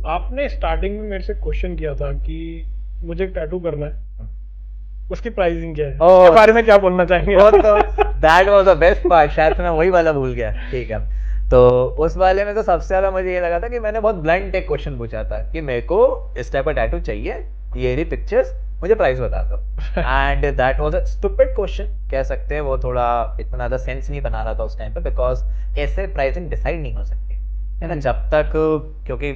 आपने स्टार्टिंग में मेरे से क्वेश्चन किया था कि मुझे एक टैटू करना है, उसकी प्राइसिंग क्या है? ओह, इसके बारे में क्या बोलना चाहेंगे वो आप? तो that was the best part, शायद से मैं वही वाला भूल गया। ठीक है, तो उस वाले में तो सबसे ज्यादा मुझे ये लगा था कि मैंने बहुत ब्लंट एक क्वेश्चन पूछा था कि मेरे को इस टाइप का टैटू चाहिए, ये रही पिक्चर्स, मुझे प्राइस बता दो। And that was a stupid question कह सकते हैं, वो थोड़ा इतना ज़्यादा सेंस नहीं बना रहा था उस टाइम पे, बिकॉज ऐसे प्राइसिंग डिसाइड नहीं हो सकती है ना जब तक, क्योंकि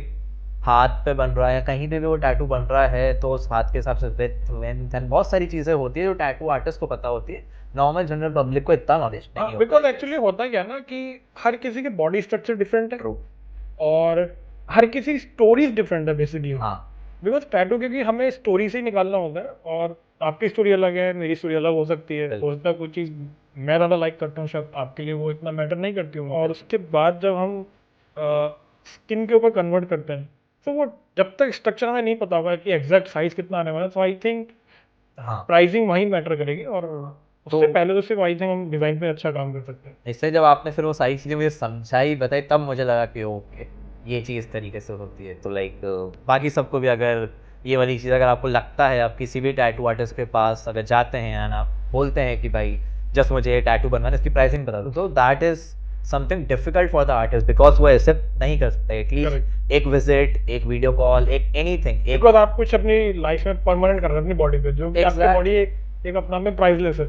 हाथ पे बन रहा है या कहीं पे भी वो टैटू बन रहा है तो उस हाथ के हिसाब से विड्थ लेंथ एंड बहुत सारी चीज़ें होती है जो टैटू आर्टिस्ट को पता होती है, नॉर्मल जनरल पब्लिक को इतना नॉलेज नहीं होता बिकॉज है। एक्चुअली होता क्या है ना कि हर किसी के बॉडी स्ट्रक्चर डिफरेंट है True. और हर किसी स्टोरीज डिफरेंट है बेसिकली। हाँ, बिकॉज टैटू क्योंकि हमें स्टोरी से ही निकालना होता है और आपकी स्टोरी अलग है, मेरी स्टोरी अलग हो सकती है। बिल्कुल। हो सकता है कोई चीज़ मैं ज़्यादा लाइक करता हूँ, शायद आपके लिए वो इतना मैटर नहीं करती हूँ। और उसके बाद जब हम स्किन के ऊपर कन्वर्ट करते हैं तो वो जब तक स्ट्रक्चर हमें नहीं पता होगा कि एग्जैक्ट साइज कितना आने वाला है, तो आई थिंक हाँ, प्राइसिंग वहीं मैटर करेगी। और तो उससे पहले तो सिर्फ आई थिंक हम डिज़ाइन पे अच्छा काम कर सकते हैं। इससे जब आपने फिर वो सारी चीज़ें मुझे समझाई बताई तब मुझे लगा कि ओके, ये चीज़ इस तरीके से होती है। तो लाइक बाकी सबको भी अगर ये वाली चीज़ अगर आपको लगता है, आप किसी भी टैटू आर्टिस्ट के पास अगर जाते हैं एंड आप बोलते हैं कि भाई जस्ट मुझे ये टैटू बनवाना है, इसकी प्राइसिंग बता दो, तो that is something difficult for the artist because वो ऐसे नहीं कर सकते। एटलीस्ट एक विजिट, एक वीडियो कॉल, एक एनीथिंग, एक बिकॉज आप कुछ अपनी लाइफ में परमानेंट कर रहे हैं अपनी बॉडी पे, जो कि आपकी बॉडी एग्जैक्ट, एक अपना में प्राइसलेस है।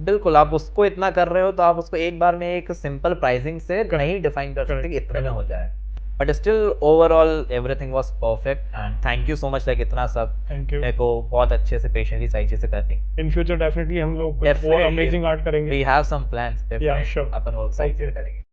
बिल्कुल आप उसको इतना कर रहे हो तो आप उसको एक बार में एक सिंपल प्राइसिंग से नहीं डिफाइन कर सकते कि इतने में हो जाए। But still overall everything was perfect and thank you so much, like इतना सब थैंक यू। मेरे को बहुत अच्छे से पेशेंटली सारी चीजें करनी। इन फ्यूचर डेफिनेटली हम लोग कुछ और डेफिनेटली अमेजिंग आर्ट करेंगे। वी हैव सम प्लान्स, या डेफिनेटली श्योर। अपन वो सारी ओके। चीजें करेंगे।